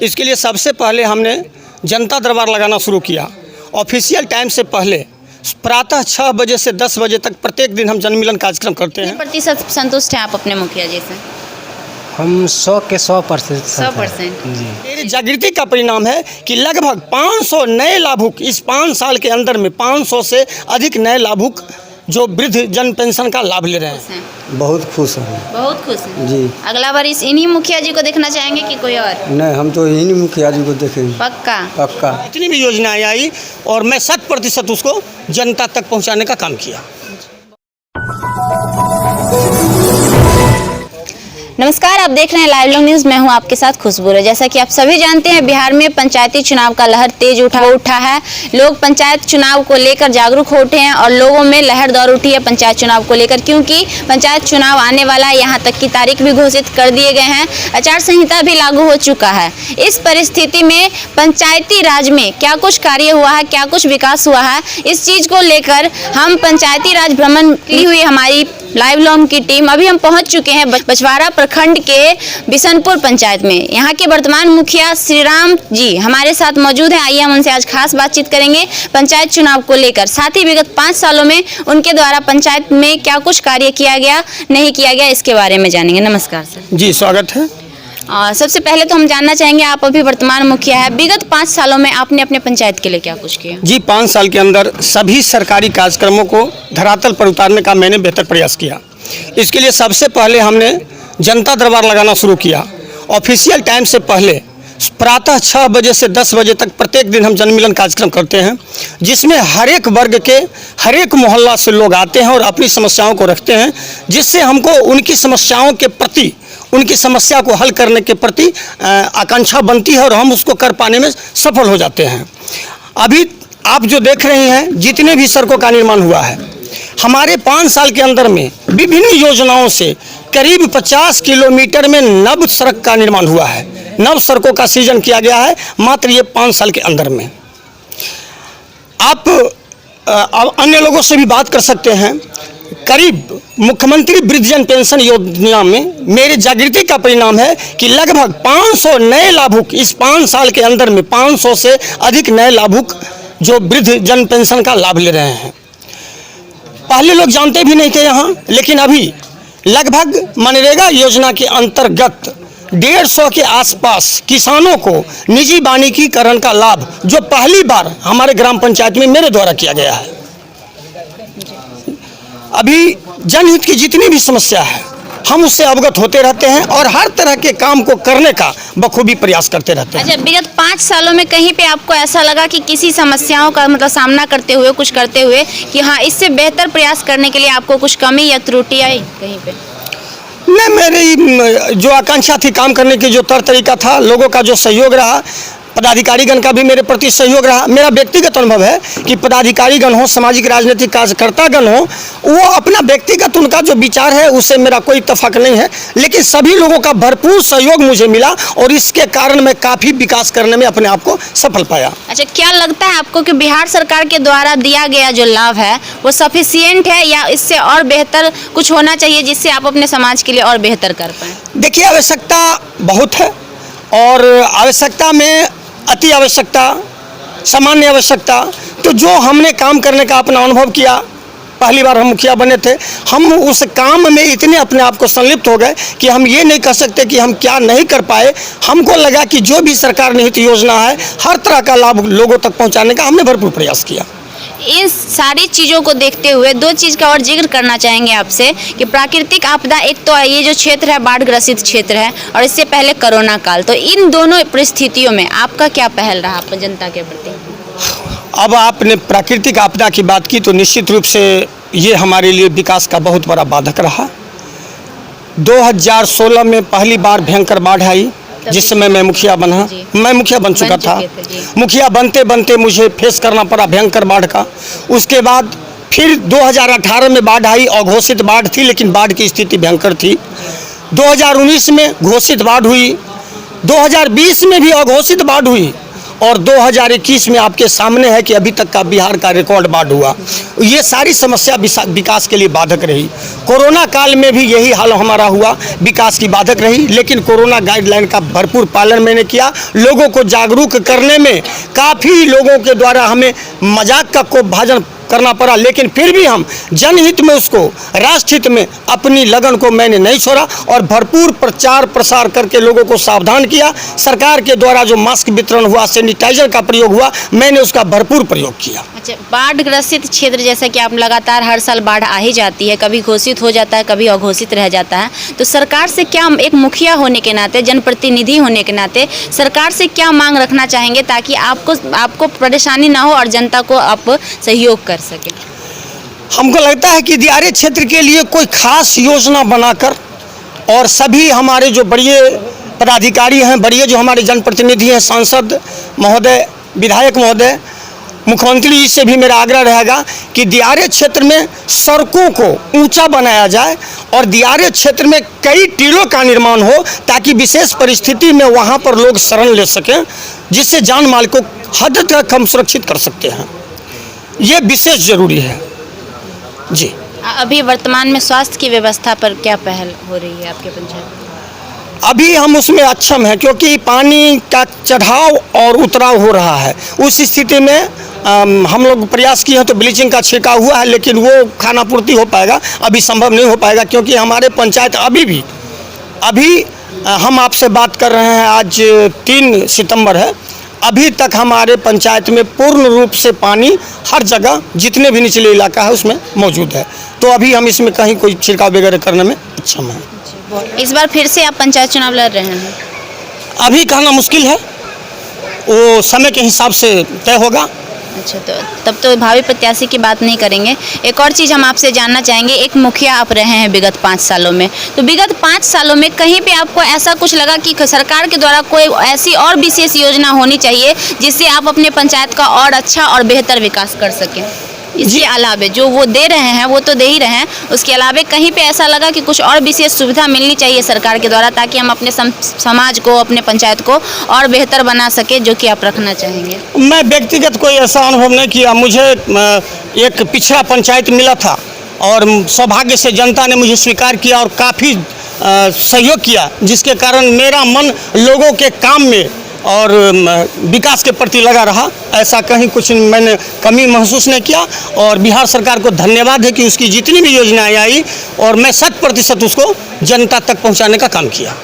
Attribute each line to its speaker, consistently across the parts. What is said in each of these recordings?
Speaker 1: इसके लिए सबसे पहले हमने जनता दरबार लगाना शुरू किया। ऑफिशियल टाइम से पहले प्रातः 6 बजे से 10 बजे तक प्रत्येक दिन हम जनमिलन कार्यक्रम करते हैं।
Speaker 2: कितने प्रतिशत संतुष्ट हैं आप अपने मुखिया जी से?
Speaker 3: हम 100 के 100%।
Speaker 2: 100%।
Speaker 3: जी।
Speaker 1: मेरी जागृति का परिणाम है कि लगभग 500 नए लाभुक इस 5 साल के अंदर में 500 से अधिक नए लाभुक जो वृद्ध जन पेंशन का लाभ ले रहे हैं।
Speaker 3: बहुत खुश हैं।
Speaker 2: बहुत खुश हैं
Speaker 3: जी।
Speaker 2: अगला बार इन्हीं मुखिया जी को देखना चाहेंगे कि कोई और?
Speaker 3: नहीं, हम तो इन्हीं मुखिया जी को देखेंगे।
Speaker 2: पक्का?
Speaker 3: पक्का।
Speaker 1: जितनी भी योजनाएं आई और मैं 100% उसको जनता तक पहुंचाने का काम किया।
Speaker 2: नमस्कार, आप देख रहे हैं लाइव लॉन्ग न्यूज़। मैं हूं आपके साथ खुशबू। जैसा कि आप सभी जानते हैं, बिहार में पंचायती चुनाव का लहर तेज उठा है। लोग पंचायत चुनाव को लेकर जागरूक हो उठे हैं और लोगों में लहर दौड़ उठी है पंचायत चुनाव को लेकर, क्योंकि पंचायत चुनाव आने वाला है। यहाँ तक की तारीख भी घोषित कर दिए गए हैं, आचार संहिता भी लागू हो चुका है। इस परिस्थिति में पंचायती राज में क्या कुछ कार्य हुआ है, क्या कुछ विकास हुआ है, इस चीज़ को लेकर हम पंचायती राज भ्रमण की हुई हमारी लाइव लॉन्ग की टीम अभी हम पहुंच चुके हैं बछवाड़ा प्रखंड के बिशनपुर पंचायत में। यहाँ के वर्तमान मुखिया श्रीराम जी हमारे साथ मौजूद हैं। आइए हम उनसे आज खास बातचीत करेंगे पंचायत चुनाव को लेकर, साथ ही विगत 5 सालों में उनके द्वारा पंचायत में क्या कुछ कार्य किया गया, नहीं किया गया, इसके बारे में जानेंगे। नमस्कार सर।
Speaker 1: जी, स्वागत है।
Speaker 2: सबसे पहले तो हम जानना चाहेंगे, आप अभी वर्तमान मुखिया है, विगत 5 सालों में आपने अपने पंचायत के लिए क्या कुछ किया?
Speaker 1: जी, 5 साल के अंदर सभी सरकारी कार्यक्रमों को धरातल पर उतारने का मैंने बेहतर प्रयास किया। इसके लिए सबसे पहले हमने जनता दरबार लगाना शुरू किया। ऑफिशियल टाइम से पहले प्रातः 6 बजे से 10 बजे तक प्रत्येक दिन हम जनमिलन कार्यक्रम करते हैं, जिसमें हर एक वर्ग के हर एक मोहल्ला से लोग आते हैं और अपनी समस्याओं को रखते हैं, जिससे हमको उनकी समस्याओं के प्रति, उनकी समस्या को हल करने के प्रति आकांक्षा बनती है और हम उसको कर पाने में सफल हो जाते हैं। अभी आप जो देख रहे हैं, जितने भी सड़कों का निर्माण हुआ है, हमारे 5 साल के अंदर में विभिन्न योजनाओं से करीब 50 किलोमीटर में नव सड़क का निर्माण हुआ है। नव सड़कों का सृजन किया गया है मात्र ये 5 साल के अंदर में। आप अन्य लोगों से भी बात कर सकते हैं। करीब मुख्यमंत्री वृद्धजन पेंशन योजना में मेरे जागृति का परिणाम है कि लगभग 500 नए लाभुक इस 5 साल के अंदर में 500 से अधिक नए लाभुक जो वृद्ध जन पेंशन का लाभ ले रहे हैं। पहले लोग जानते भी नहीं थे यहाँ, लेकिन अभी लगभग मनरेगा योजना के अंतर्गत 150 के आसपास किसानों को निजी वानिकीकरण का लाभ जो पहली बार हमारे ग्राम पंचायत में मेरे द्वारा किया गया है। अभी जनहित की जितनी भी समस्या है हम उससे अवगत होते रहते हैं और हर तरह के काम को करने का बखूबी प्रयास करते रहते हैं।
Speaker 2: अच्छा, विगत 5 सालों में कहीं पे आपको ऐसा लगा कि किसी समस्याओं का मतलब सामना करते हुए, कुछ करते हुए, कि हाँ इससे बेहतर प्रयास करने के लिए आपको कुछ कमी या त्रुटि आई कहीं पे?
Speaker 1: नहीं, मेरी जो आकांक्षा थी, काम करने की जो तरीका था, लोगों का जो सहयोग रहा, पदाधिकारीगण का भी मेरे प्रति सहयोग रहा। मेरा व्यक्तिगत अनुभव है कि पदाधिकारीगण हो, सामाजिक राजनीतिक कार्यकर्तागण हो, वो अपना व्यक्तिगत उनका जो विचार है उससे मेरा कोई इत्तेफाक नहीं है, लेकिन सभी लोगों का भरपूर सहयोग मुझे मिला और इसके कारण मैं काफ़ी विकास करने में अपने आप को सफल पाया।
Speaker 2: अच्छा, क्या लगता है आपको कि बिहार सरकार के द्वारा दिया गया जो लाभ है वो सफिशिएंट है या इससे और बेहतर कुछ होना चाहिए जिससे आप अपने समाज के लिए और बेहतर कर पाएँ?
Speaker 1: देखिए, आवश्यकता बहुत है और आवश्यकता में अति आवश्यकता, सामान्य आवश्यकता, तो जो हमने काम करने का अपना अनुभव किया, पहली बार हम मुखिया बने थे, हम उस काम में इतने अपने आप को संलिप्त हो गए कि हम ये नहीं कह सकते कि हम क्या नहीं कर पाए। हमको लगा कि जो भी सरकार निहित योजना है हर तरह का लाभ लोगों तक पहुंचाने का हमने भरपूर प्रयास किया।
Speaker 2: इन सारी चीज़ों को देखते हुए 2 चीज़ का और जिक्र करना चाहेंगे आपसे कि प्राकृतिक आपदा, एक तो ये जो क्षेत्र है बाढ़ ग्रसित क्षेत्र है और इससे पहले कोरोना काल, तो इन दोनों परिस्थितियों में आपका क्या पहल रहा आप जनता के प्रति?
Speaker 1: अब आपने प्राकृतिक आपदा की बात की तो निश्चित रूप से ये हमारे लिए विकास का बहुत बड़ा बाधक रहा। 2016 में पहली बार भयंकर बाढ़ आई, जिस समय मैं मुखिया बना, मैं मुखिया बन चुका था। मुखिया बनते बनते मुझे फेस करना पड़ा भयंकर बाढ़ का। उसके बाद फिर 2018 में बाढ़ आई, अघोषित बाढ़ थी लेकिन बाढ़ की स्थिति भयंकर थी। 2019 में घोषित बाढ़ हुई, 2020 में भी अघोषित बाढ़ हुई और 2021 में आपके सामने है कि अभी तक का बिहार का रिकॉर्ड बाढ़ हुआ। ये सारी समस्या विकास के लिए बाधक रही। कोरोना काल में भी यही हाल हमारा हुआ, विकास की बाधक रही, लेकिन कोरोना गाइडलाइन का भरपूर पालन मैंने किया। लोगों को जागरूक करने में काफ़ी लोगों के द्वारा हमें मजाक का को भाजन करना पड़ा, लेकिन फिर भी हम जनहित में उसको, राष्ट्रहित में अपनी लगन को मैंने नहीं छोड़ा और भरपूर प्रचार प्रसार करके लोगों को सावधान किया। सरकार के द्वारा जो मास्क वितरण हुआ, सैनिटाइजर का प्रयोग हुआ, मैंने उसका भरपूर प्रयोग किया।
Speaker 2: अच्छा, बाढ़ ग्रसित क्षेत्र जैसा कि आप लगातार हर साल बाढ़ आ ही जाती है, कभी घोषित हो जाता है, कभी अघोषित रह जाता है, तो सरकार से क्या, एक मुखिया होने के नाते, जनप्रतिनिधि होने के नाते सरकार से क्या मांग रखना चाहेंगे ताकि आपको परेशानी ना हो और जनता को आप सहयोग कर सकें?
Speaker 1: हमको लगता है कि दियारे क्षेत्र के लिए कोई खास योजना बनाकर और सभी हमारे जो बड़े पदाधिकारी हैं, बड़े जो हमारे जनप्रतिनिधि हैं, सांसद महोदय, विधायक महोदय, मुख्यमंत्री जी से भी मेरा आग्रह रहेगा कि दियारे क्षेत्र में सड़कों को ऊंचा बनाया जाए और दियारे क्षेत्र में कई टीलों का निर्माण हो ताकि विशेष परिस्थिति में वहां पर लोग शरण ले सकें, जिससे जान माल को हद तक हम सुरक्षित कर सकते हैं। ये विशेष जरूरी है जी।
Speaker 2: अभी वर्तमान में स्वास्थ्य की व्यवस्था पर क्या पहल हो रही है आपके पंचायत में?
Speaker 1: अभी हम उसमें अक्षम हैं क्योंकि पानी का चढ़ाव और उतराव हो रहा है। उस स्थिति में हम लोग प्रयास किए हैं तो ब्लीचिंग का छिड़काव हुआ है, लेकिन वो खानापूर्ति हो पाएगा अभी संभव नहीं हो पाएगा क्योंकि हमारे पंचायत अभी हम आपसे बात कर रहे हैं, आज 3 सितंबर है, अभी तक हमारे पंचायत में पूर्ण रूप से पानी हर जगह जितने भी निचले इलाका है उसमें मौजूद है। तो अभी हम इसमें कहीं कोई छिड़काव वगैरह करने में अक्षम हैं।
Speaker 2: इस बार फिर से आप पंचायत चुनाव लड़ रहे हैं?
Speaker 1: अभी कहना मुश्किल है, वो समय के हिसाब से तय होगा।
Speaker 2: अच्छा, तो तब तो भावी प्रत्याशी की बात नहीं करेंगे। एक और चीज़ हम आपसे जानना चाहेंगे, एक मुखिया आप रहे हैं विगत 5 सालों में, तो विगत 5 सालों में कहीं पे आपको ऐसा कुछ लगा कि सरकार के द्वारा कोई ऐसी और विशेष योजना होनी चाहिए जिससे आप अपने पंचायत का और अच्छा और बेहतर विकास कर सकें? इसके अलावे जो वो दे रहे हैं वो तो दे ही रहे हैं, उसके अलावे कहीं पे ऐसा लगा कि कुछ और विशेष सुविधा मिलनी चाहिए सरकार के द्वारा ताकि हम अपने समाज को, अपने पंचायत को और बेहतर बना सके, जो कि आप रखना चाहेंगे?
Speaker 1: मैं व्यक्तिगत कोई ऐसा अनुभव नहीं किया। मुझे एक पिछड़ा पंचायत मिला था और सौभाग्य से जनता ने मुझे स्वीकार किया और काफ़ी सहयोग किया, जिसके कारण मेरा मन लोगों के काम में और विकास के प्रति लगा रहा। ऐसा कहीं कुछ मैंने कमी महसूस नहीं किया और बिहार सरकार को धन्यवाद है कि उसकी जितनी भी योजनाएं आई और मैं 100% उसको जनता तक पहुंचाने का काम किया।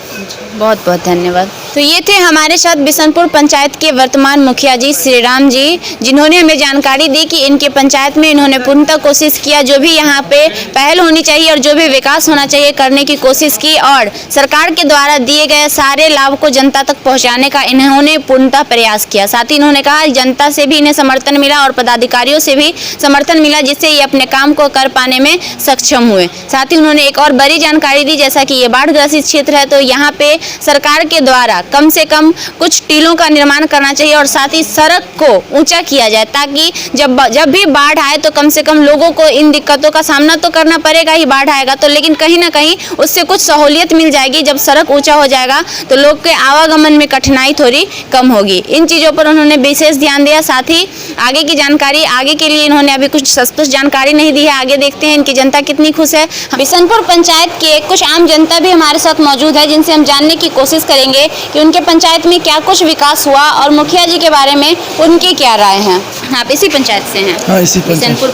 Speaker 2: बहुत बहुत धन्यवाद। तो ये थे हमारे साथ बिशनपुर पंचायत के वर्तमान मुखिया जी श्रीराम जी, जिन्होंने हमें जानकारी दी कि इनके पंचायत में इन्होंने पूर्णतः कोशिश किया, जो भी यहाँ पे पहल होनी चाहिए और जो भी विकास होना चाहिए करने की कोशिश की और सरकार के द्वारा दिए गए सारे लाभ को जनता तक पहुँचाने का इन्होंने पूर्णतः प्रयास किया। साथ ही इन्होंने कहा जनता से भी इन्हें समर्थन मिला और पदाधिकारियों से भी समर्थन मिला, जिससे ये अपने काम को कर पाने में सक्षम हुए। साथ ही उन्होंने एक और बड़ी जानकारी दी, जैसा कि ये बाढ़ ग्रसित क्षेत्र है तो यहाँ पे सरकार के द्वारा कम से कम कुछ टीलों का निर्माण करना चाहिए और साथ ही सड़क को ऊंचा किया जाए ताकि जब भी बाढ़ आए तो कम से कम लोगों को इन दिक्कतों का सामना तो करना पड़ेगा ही, बाढ़ आएगा तो, लेकिन कहीं ना कहीं उससे कुछ सहूलियत मिल जाएगी। जब सड़क ऊंचा हो जाएगा तो लोग के आवागमन में कठिनाई थोड़ी कम होगी। इन चीज़ों पर उन्होंने विशेष ध्यान दिया। साथ ही आगे की जानकारी, आगे के लिए इन्होंने अभी कुछ सस्पेंस जानकारी नहीं दी है, आगे देखते हैं इनकी जनता कितनी खुश है। बिशनपुर पंचायत के कुछ आम जनता भी हमारे साथ मौजूद है, जिनसे हम जानने की कोशिश करेंगे कि उनके पंचायत में क्या कुछ विकास हुआ और मुखिया जी के बारे में उनकी क्या राय है। आप इसी पंचायत से हैं?
Speaker 4: हाँ, इसी
Speaker 2: बिशनपुर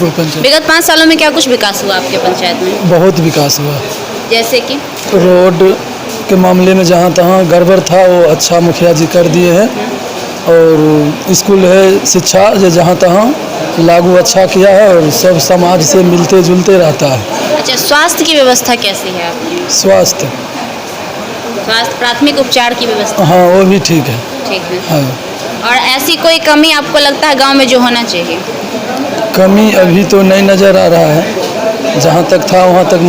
Speaker 2: पंचायत। विगत 5 सालों में क्या कुछ विकास हुआ आपके पंचायत में?
Speaker 4: बहुत विकास हुआ,
Speaker 2: जैसे कि
Speaker 4: रोड के मामले में जहाँ तहाँ गड़बड़ था वो अच्छा मुखिया जी कर दिए हैं और स्कूल है, शिक्षा जहाँ तहाँ लागू अच्छा किया है और सब समाज से मिलते जुलते रहता है।
Speaker 2: अच्छा, स्वास्थ्य की व्यवस्था कैसी है आपकी?
Speaker 4: स्वास्थ्य
Speaker 2: प्राथमिक उपचार की व्यवस्था?
Speaker 4: हाँ, वो भी ठीक है।
Speaker 2: ठीक है।
Speaker 4: हाँ।
Speaker 2: और ऐसी कोई कमी आपको लगता है गांव में जो होना चाहिए?
Speaker 4: कमी अभी तो नहीं नज़र आ रहा है, जहाँ तक था वहाँ तक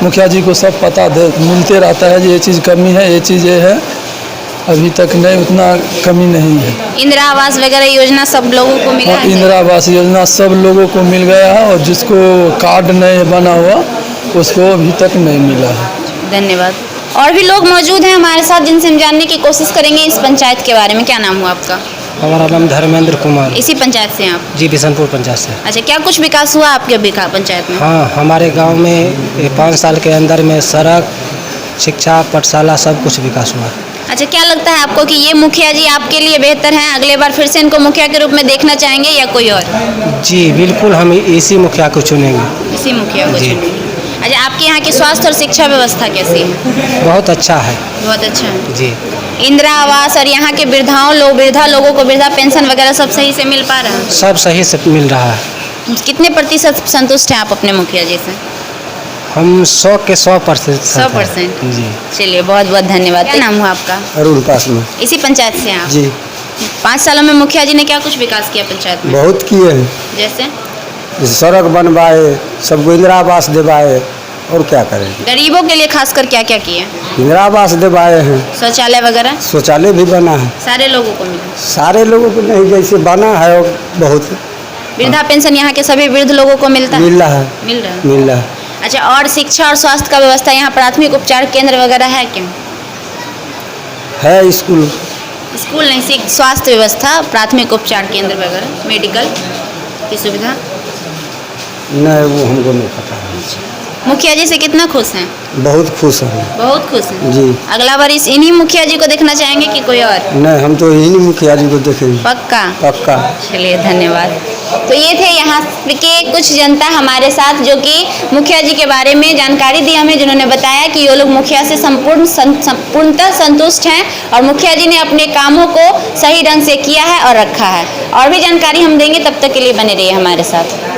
Speaker 4: मुखिया जी को सब पता मिलते रहता है ये चीज़ कमी है, ये चीज़ ये है। अभी तक नहीं, उतना कमी नहीं है।
Speaker 2: इंदिरा आवास वगैरह योजना सब लोगों को मिला है?
Speaker 4: इंदिरा आवास योजना सब लोगों को मिल गया है और जिसको कार्ड नहीं बना हुआ उसको अभी तक नहीं मिला है।
Speaker 2: धन्यवाद। और भी लोग मौजूद हैं हमारे साथ जिनसे हम जानने की कोशिश करेंगे इस पंचायत के बारे में। क्या नाम हुआ आपका?
Speaker 3: हमारा नाम धर्मेंद्र कुमार।
Speaker 2: इसी पंचायत से हैं आप?
Speaker 3: जी, बिशनपुर पंचायत से।
Speaker 2: अच्छा, क्या कुछ विकास हुआ आपके पंचायत में?
Speaker 3: हाँ, हमारे गांव में 5 साल के अंदर में सड़क, शिक्षा, पाठशाला सब कुछ विकास हुआ।
Speaker 2: अच्छा, क्या लगता है आपको कि ये मुखिया जी आपके लिए बेहतर हैं? अगले बार फिर से इनको मुखिया के रूप में देखना चाहेंगे या कोई और?
Speaker 3: जी बिल्कुल, हम इसी मुखिया को चुनेंगे।
Speaker 2: इसी मुखिया को
Speaker 3: जी।
Speaker 2: चुनेंगे। अच्छा, आपके यहाँ की स्वास्थ्य और शिक्षा व्यवस्था कैसी है?
Speaker 3: बहुत अच्छा है।
Speaker 2: बहुत अच्छा है।
Speaker 3: जी,
Speaker 2: इंदिरा आवास और यहाँ के वृद्धा लोगों को वृद्धा पेंशन वगैरह सब सही से मिल पा रहा है?
Speaker 3: सब सही से मिल रहा है।
Speaker 2: कितने प्रतिशत संतुष्ट हैं आप अपने मुखिया जी से?
Speaker 3: हम 100 के 100%।
Speaker 2: 100%?
Speaker 3: जी।
Speaker 2: चलिए, बहुत बहुत धन्यवाद। क्या नाम हुआ आपका?
Speaker 3: अरुण पास में।
Speaker 2: इसी पंचायत से हैं आप?
Speaker 3: जी,
Speaker 2: 5 सालों में मुखिया जी ने क्या कुछ विकास किया पंचायत में?
Speaker 3: बहुत किए हैं।
Speaker 2: जैसे
Speaker 3: जैसे सड़क बनवाए, सबको इंदिरा आवास दिवाए, और क्या करें।
Speaker 2: गरीबों के लिए खासकर क्या क्या किए?
Speaker 3: इंदिरा आवास दिवाए हैं,
Speaker 2: शौचालय वगैरह
Speaker 3: शौचालय भी बना है।
Speaker 2: सारे लोगों को मिला?
Speaker 3: सारे लोगों को नहीं, जैसे बना है और बहुत
Speaker 2: वृद्धा पेंशन यहाँ के सभी वृद्ध लोगों को मिलता है?
Speaker 3: मिल रहा है।
Speaker 2: मिल रहा है।
Speaker 3: मिल रहा है।
Speaker 2: अच्छा, और शिक्षा और स्वास्थ्य का व्यवस्था यहाँ प्राथमिक उपचार केंद्र वगैरह है क्या?
Speaker 3: है स्कूल।
Speaker 2: स्कूल नहीं, स्वास्थ्य व्यवस्था, प्राथमिक उपचार केंद्र वगैरह, मेडिकल की सुविधा?
Speaker 3: नहीं, वो हमको नहीं पता है।
Speaker 2: मुखिया जी से कितना खुश हैं?
Speaker 3: बहुत खुश हैं।
Speaker 2: बहुत खुश हैं।
Speaker 3: जी।
Speaker 2: अगला बार इन्हीं मुखिया जी को देखना चाहेंगे कि कोई और?
Speaker 3: नहीं, हम तो इन्हीं मुखिया जी को देखेंगे।
Speaker 2: पक्का?
Speaker 3: पक्का।
Speaker 2: चलिए, धन्यवाद। तो ये थे यहाँ के कुछ जनता हमारे साथ जो कि मुखिया जी के बारे में जानकारी दी हमें, जिन्होंने बताया कि ये लोग मुखिया से संपूर्णतः संतुष्ट हैं और मुखिया जी ने अपने कामों को सही ढंग से किया है और रखा है। और भी जानकारी हम देंगे, तब तक के लिए बने रहिए हमारे साथ।